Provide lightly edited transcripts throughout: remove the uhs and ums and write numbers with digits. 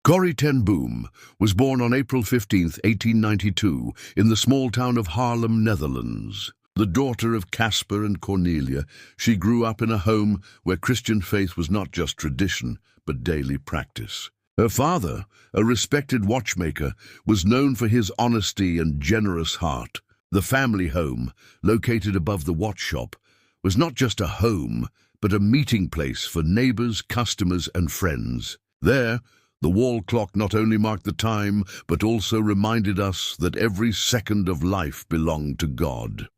Corrie ten Boom was born on April 15, 1892, in the small town of Haarlem, Netherlands. The daughter of Caspar and Cornelia, she grew up in a home where Christian faith was not just tradition, but daily practice. Her father, a respected watchmaker, was known for his honesty and generous heart. The family home, located above the watch shop, was not just a home, but a meeting place for neighbors, customers, and friends. There, the wall clock not only marked the time, but also reminded us that every second of life belonged to God.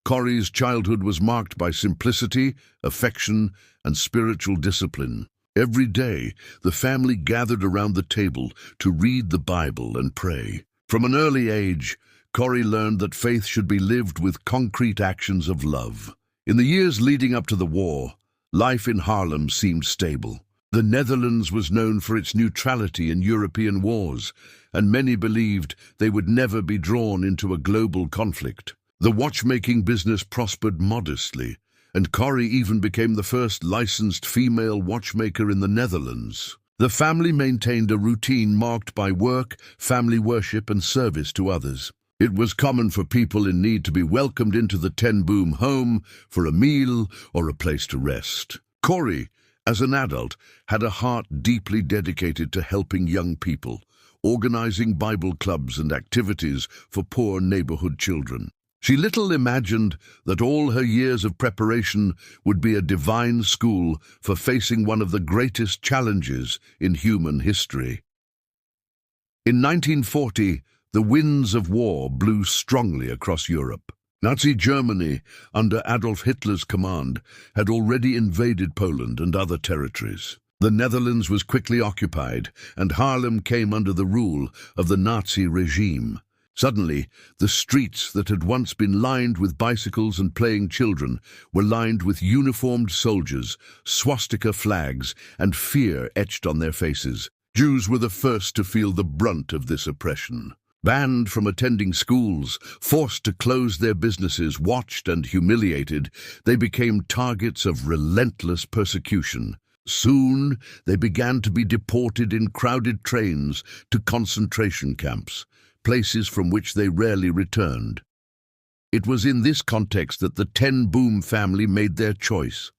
Corrie's childhood was marked by simplicity, affection, and spiritual discipline. Every day, the family gathered around the table to read the Bible and pray. From an early age, Corrie learned that faith should be lived with concrete actions of love. In the years leading up to the war, life in Haarlem seemed stable. The Netherlands was known for its neutrality in European wars, and many believed they would never be drawn into a global conflict. The watchmaking business prospered modestly, and Corrie even became the first licensed female watchmaker in the Netherlands. The family maintained a routine marked by work, family worship, and service to others. It was common for people in need to be welcomed into the ten Boom home for a meal or a place to rest. Corrie, as an adult, had a heart deeply dedicated to helping young people, organizing Bible clubs and activities for poor neighborhood children. She little imagined that all her years of preparation would be a divine school for facing one of the greatest challenges in human history. In 1940, the winds of war blew strongly across Europe. Nazi Germany, under Adolf Hitler's command, had already invaded Poland and other territories. The Netherlands was quickly occupied, and Haarlem came under the rule of the Nazi regime. Suddenly, the streets that had once been lined with bicycles and playing children were lined with uniformed soldiers, swastika flags, and fear etched on their faces. Jews were the first to feel the brunt of this oppression. Banned from attending schools, forced to close their businesses, watched and humiliated, they became targets of relentless persecution. Soon, they began to be deported in crowded trains to concentration camps, places from which they rarely returned. It was in this context that the ten Boom family made their choice.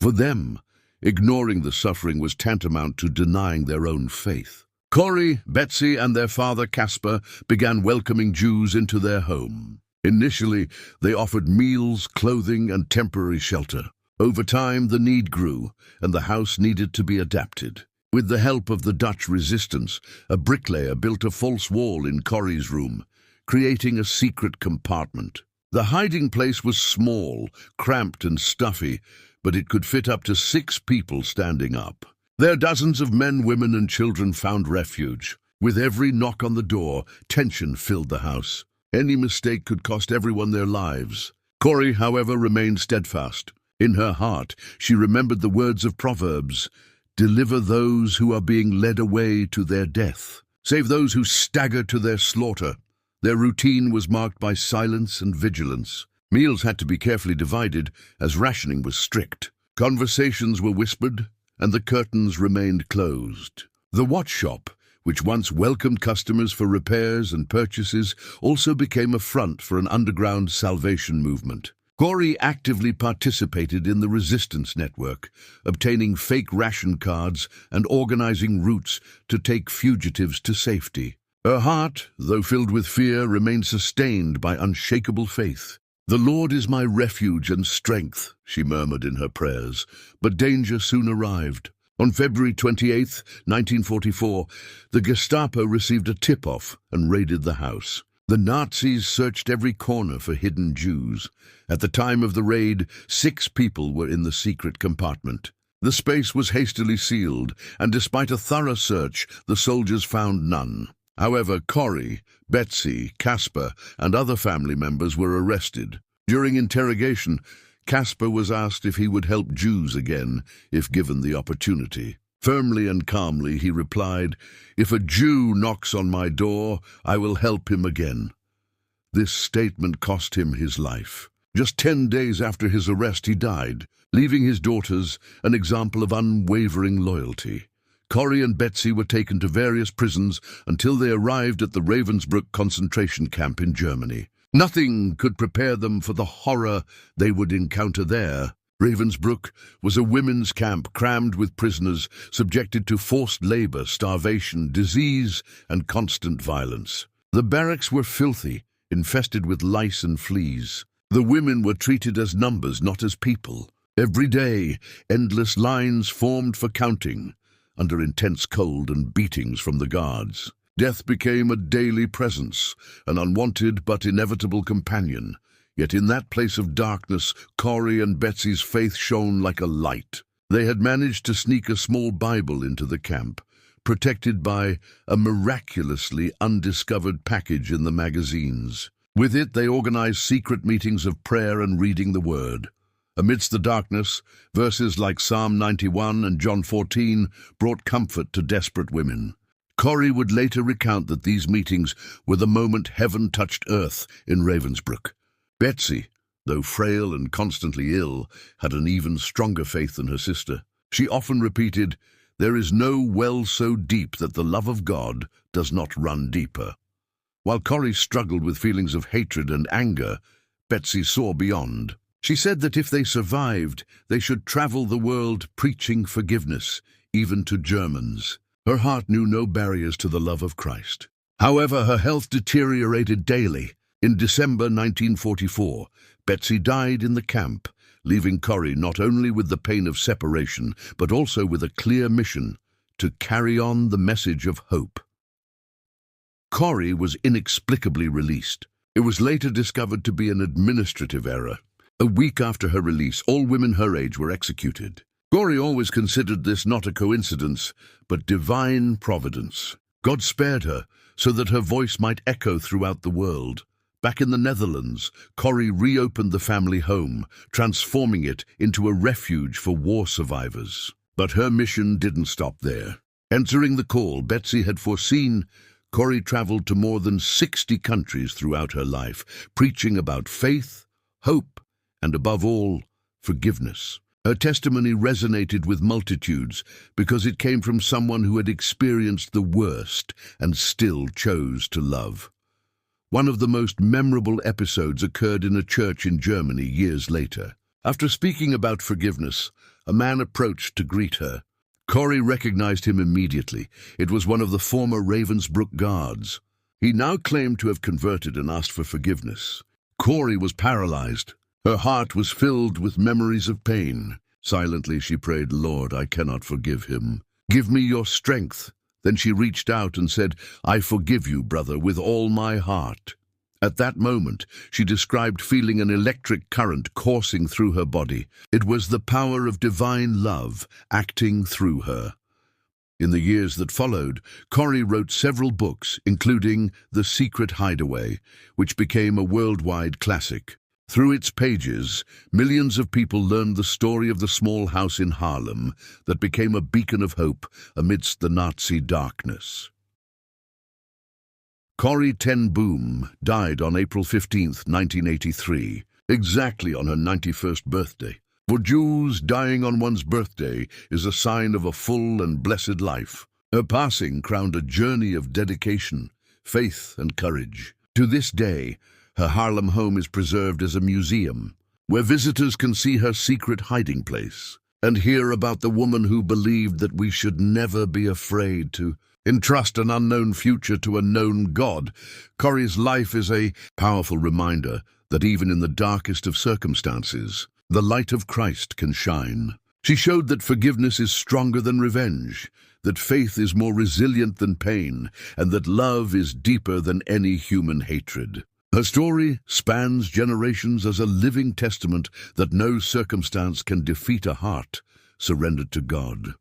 For them, ignoring the suffering was tantamount to denying their own faith. Corrie, Betsie, and their father Caspar began welcoming Jews into their home. Initially, they offered meals, clothing, and temporary shelter. Over time, the need grew, and the house needed to be adapted. With the help of the Dutch resistance, a bricklayer built a false wall in Corrie's room, creating a secret compartment. The hiding place was small, cramped, and stuffy, but it could fit up to 6 people standing up. There, dozens of men, women, and children found refuge. With every knock on the door, tension filled the house. Any mistake could cost everyone their lives. Corrie, however, remained steadfast. In her heart, she remembered the words of Proverbs, "Deliver those who are being led away to their death. Save those who stagger to their slaughter." Their routine was marked by silence and vigilance. Meals had to be carefully divided, as rationing was strict. Conversations were whispered, and the curtains remained closed. The watch shop, which once welcomed customers for repairs and purchases, also became a front for an underground salvation movement. Corrie actively participated in the resistance network, obtaining fake ration cards and organizing routes to take fugitives to safety. Her heart, though filled with fear, remained sustained by unshakable faith. "The Lord is my refuge and strength," she murmured in her prayers, but danger soon arrived. On February 28, 1944, the Gestapo received a tip-off and raided the house. The Nazis searched every corner for hidden Jews. At the time of the raid, 6 people were in the secret compartment. The space was hastily sealed, and despite a thorough search, the soldiers found none. However, Corrie, Betsie, Caspar, and other family members were arrested. During interrogation, Caspar was asked if he would help Jews again, if given the opportunity. Firmly and calmly, he replied, "If a Jew knocks on my door, I will help him again." This statement cost him his life. Just 10 days after his arrest, he died, leaving his daughters an example of unwavering loyalty. Corrie and Betsie were taken to various prisons until they arrived at the Ravensbrück concentration camp in Germany. Nothing could prepare them for the horror they would encounter there. Ravensbrück was a women's camp crammed with prisoners subjected to forced labor, starvation, disease, and constant violence. The barracks were filthy, infested with lice and fleas. The women were treated as numbers, not as people. Every day, endless lines formed for counting, under intense cold and beatings from the guards. Death became a daily presence, an unwanted but inevitable companion. Yet in that place of darkness, Corrie and Betsie's faith shone like a light. They had managed to sneak a small Bible into the camp, protected by a miraculously undiscovered package in the magazines. With it, they organized secret meetings of prayer and reading the Word. Amidst the darkness, verses like Psalm 91 and John 14 brought comfort to desperate women. Corrie would later recount that these meetings were the moment heaven touched earth in Ravensbrück. Betsie, though frail and constantly ill, had an even stronger faith than her sister. She often repeated, "There is no well so deep that the love of God does not run deeper." While Corrie struggled with feelings of hatred and anger, Betsie saw beyond. She said that if they survived, they should travel the world preaching forgiveness, even to Germans. Her heart knew no barriers to the love of Christ. However, her health deteriorated daily. In December 1944, Betsie died in the camp, leaving Corrie not only with the pain of separation, but also with a clear mission to carry on the message of hope. Corrie was inexplicably released. It was later discovered to be an administrative error. A week after her release, all women her age were executed. Corrie always considered this not a coincidence, but divine providence. God spared her so that her voice might echo throughout the world. Back in the Netherlands, Corrie reopened the family home, transforming it into a refuge for war survivors. But her mission didn't stop there. Answering the call Betsie had foreseen, Corrie traveled to more than 60 countries throughout her life, preaching about faith, hope, and above all, forgiveness. Her testimony resonated with multitudes because it came from someone who had experienced the worst and still chose to love. One of the most memorable episodes occurred in a church in Germany years later. After speaking about forgiveness, a man approached to greet her. Corrie recognized him immediately. It was one of the former Ravensbrück guards. He now claimed to have converted and asked for forgiveness. Corrie was paralyzed. Her heart was filled with memories of pain. Silently she prayed, "Lord, I cannot forgive him. Give me your strength." Then she reached out and said, "I forgive you, brother, with all my heart." At that moment, she described feeling an electric current coursing through her body. It was the power of divine love acting through her. In the years that followed, Corrie wrote several books, including The Secret Hideaway, which became a worldwide classic. Through its pages, millions of people learned the story of the small house in Haarlem that became a beacon of hope amidst the Nazi darkness. Corrie ten Boom died on April 15, 1983, exactly on her 91st birthday. For Jews, dying on one's birthday is a sign of a full and blessed life. Her passing crowned a journey of dedication, faith, and courage. To this day, her Haarlem home is preserved as a museum, where visitors can see her secret hiding place and hear about the woman who believed that we should never be afraid to entrust an unknown future to a known God. Corrie's life is a powerful reminder that even in the darkest of circumstances, the light of Christ can shine. She showed that forgiveness is stronger than revenge, that faith is more resilient than pain, and that love is deeper than any human hatred. Her story spans generations as a living testament that no circumstance can defeat a heart surrendered to God.